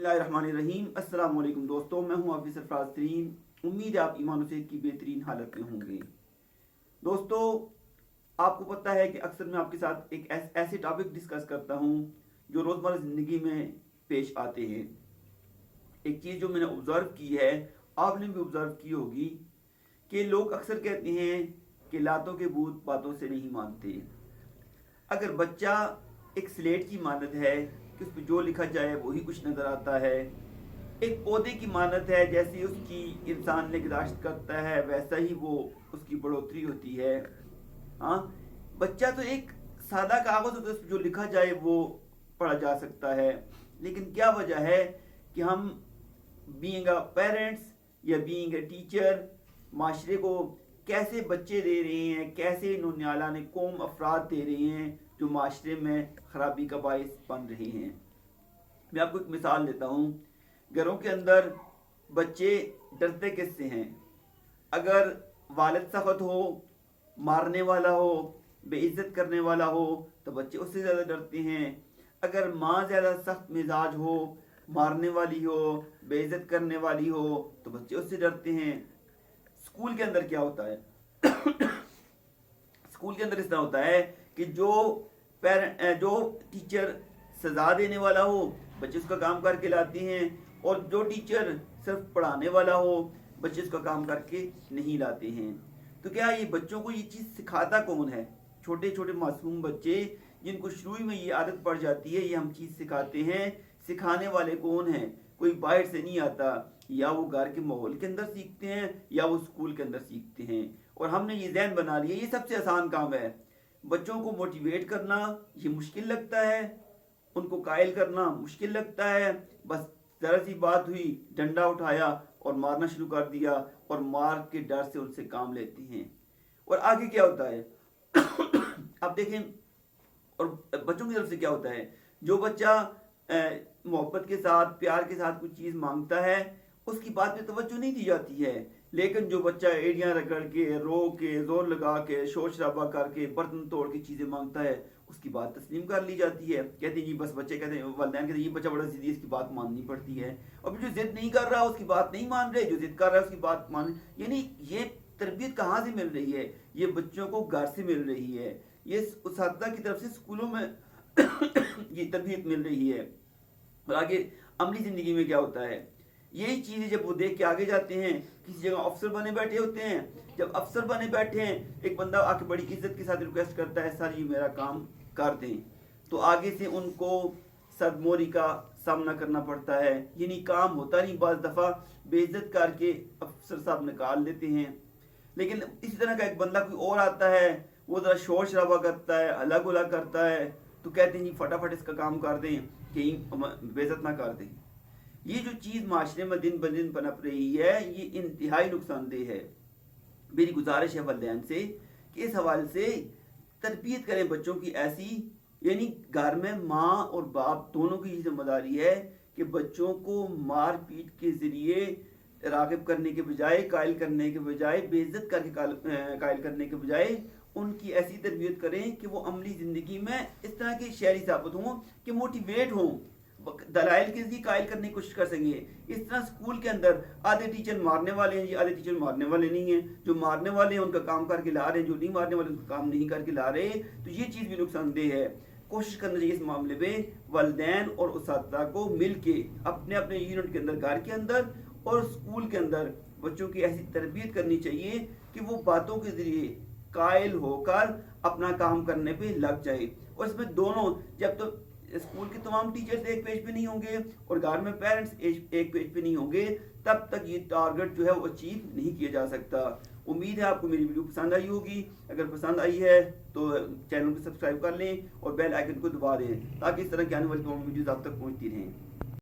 बिस्मिल्लाहिर्रहमानिर्रहीम। अस्सलाम वालेकुम दोस्तों, मैं हूं हाफिज़ सरफराज तरीन। उम्मीद है आप ईमान और सेहत की बेहतरीन हालत में होंगे। दोस्तों, आपको पता है कि अक्सर मैं आपके साथ एक ऐसे टॉपिक डिस्कस करता हूं जो रोज़मर्रा ज़िंदगी में पेश आते हैं। एक चीज़ जो मैंने ऑब्ज़र्व की है, आपने भी ऑब्ज़र्व की होगी, कि लोग अक्सर कहते हैं कि लातों के भूत बातों से नहीं मानते। अगर बच्चा एक स्लेट की मानद है कि उस पर जो लिखा जाए वही कुछ नज़र आता है, एक पौधे की मानद है जैसे उसकी इंसान निगराश्त करता है वैसा ही वो उसकी बढ़ोतरी होती है। हाँ, बच्चा तो एक सादा कागज़ होता है, उस पर जो लिखा जाए वो पढ़ा जा सकता है। लेकिन क्या वजह है कि हम बीइंग अ पेरेंट्स या बीइंग अ टीचर माशरे को कैसे बच्चे दे रहे हैं, कैसे नौनियाला ने कौम अफराद दे रहे हैं जो माशरे में ख़राबी का बायस बन रहे हैं। मैं आपको एक मिसाल देता हूँ। घरों के अंदर बच्चे डरते किससे हैं? अगर वालिद सख्त हो, मारने वाला हो, बेइज्जत करने वाला हो तो बच्चे उससे ज़्यादा डरते हैं। अगर माँ ज़्यादा सख्त मिजाज हो, मारने वाली हो, बेइज्जत करने वाली हो तो बच्चे उससे डरते हैं। स्कूल के अंदर क्या होता है? स्कूल के अंदर इस तरह होता है कि जो टीचर सजा देने वाला हो बच्चे उसका काम करके लाते हैं, और जो टीचर सिर्फ पढ़ाने वाला हो बच्चे उसका काम करके नहीं लाते हैं। तो क्या ये बच्चों को ये चीज़ सिखाता कौन है? छोटे छोटे मासूम बच्चे जिनको शुरू में ये आदत पड़ जाती है, ये हम चीज़ सिखाते हैं। सिखाने वाले कौन हैं? कोई बाहर से नहीं आता, या वो घर के माहौल के अंदर सीखते हैं या वो स्कूल के अंदर सीखते हैं। और हमने ये ज़हन बना लिया ये सबसे आसान काम है। बच्चों को मोटिवेट करना ये मुश्किल लगता है, उनको कायल करना मुश्किल लगता है। बस ज़रा सी बात हुई, डंडा उठाया और मारना शुरू कर दिया, और मार के डर से उनसे काम लेते हैं। और आगे क्या होता है आप देखें। और बच्चों की तरफ से क्या होता है? जो बच्चा मोहब्बत के साथ, प्यार के साथ कुछ चीज़ मांगता है उसकी बात पे तवज्जो नहीं दी जाती है। लेकिन जो बच्चा एड़ियाँ रगड़ के, रो के, जोर लगा के, शोर शराबा करके, बर्तन तोड़ के चीज़ें मांगता है उसकी बात तस्लीम कर ली जाती है। कहते हैं जी बस बच्चे कहते हैं, वालिदैन कहते हैं ये बच्चा बड़ा ज़िद्दी, इसकी बात माननी पड़ती है। और जो ज़िद नहीं कर रहा उसकी बात नहीं मान रहे, जो ज़िद कर रहा है उसकी बात मान। यानी ये तरबियत कहाँ से मिल रही है? ये बच्चों को घर से मिल रही है, ये उस्ताद की तरफ से स्कूलों में ये तरबियत मिल रही है। और आगे अमली ज़िंदगी में क्या होता है? यही चीज़ें जब वो देख के आगे जाते हैं, किसी जगह अफसर बने बैठे होते हैं, जब अफसर बने बैठे हैं एक बंदा आके बड़ी इज्जत के साथ रिक्वेस्ट करता है सर ये मेरा काम कर दें, तो आगे से उनको सदमोरी का सामना करना पड़ता है। यानी काम होता नहीं, बाज़ दफ़ा बेइज्जत करके अफसर साहब निकाल देते हैं। लेकिन इसी तरह का एक बंदा कोई और आता है, वो ज़रा शोर शराबा करता है, हल्ला गुला करता है, तो कहते हैं जी फटाफट इसका काम कर दें, कहीं बेइज्जत ना कर दें। ये जो चीज़ माशरे में दिन ब दिन पनप रही है ये इंतहाई नुकसानदेह है। मेरी गुजारिश है वालिदैन से कि इस हवाले से तरबियत करें बच्चों की ऐसी, यानी घर में माँ और बाप दोनों की जिम्मेदारी है कि बच्चों को मार पीट के ज़रिए राग़िब करने के बजाय, कायल करने के बजाय, बेइज्जत करके कायल करने के बजाय उनकी ऐसी तरबियत करें कि वो अमली ज़िंदगी में इस तरह के शहरी साबित हों कि मोटिवेट हों, दलाइल के लिए कायल करने की कोशिश कर सकेंगे। इस तरह स्कूल के अंदर आधे टीचर मारने वाले हैं जी, आधे टीचर मारने वाले नहीं हैं। जो मारने वाले हैं उनका काम करके ला रहे हैं, जो नहीं मारने वाले उनका काम नहीं करके ला रहे। तो ये चीज़ भी नुकसानदेह है। कोशिश करना चाहिए इस मामले में वालिदैन और उस्तादा को मिल के अपने अपने यूनिट के अंदर, घर के अंदर और स्कूल के अंदर बच्चों की ऐसी तरबियत करनी चाहिए कि वो बातों के ज़रिए कायल होकर अपना काम करने पे लग जाए। और इसमें दोनों, जब तो स्कूल के तमाम टीचर्स एक पेज पे नहीं होंगे और घर में पेरेंट्स एक पेज पे नहीं होंगे, तब तक ये टारगेट जो है वो अचीव नहीं किया जा सकता। उम्मीद है आपको मेरी वीडियो पसंद आई होगी। अगर पसंद आई है तो चैनल को सब्सक्राइब कर लें और बेल आइकन को दबा दें ताकि इस तरह की आने वाली तमाम वीडियोज़ आप तक पहुँचती रहें।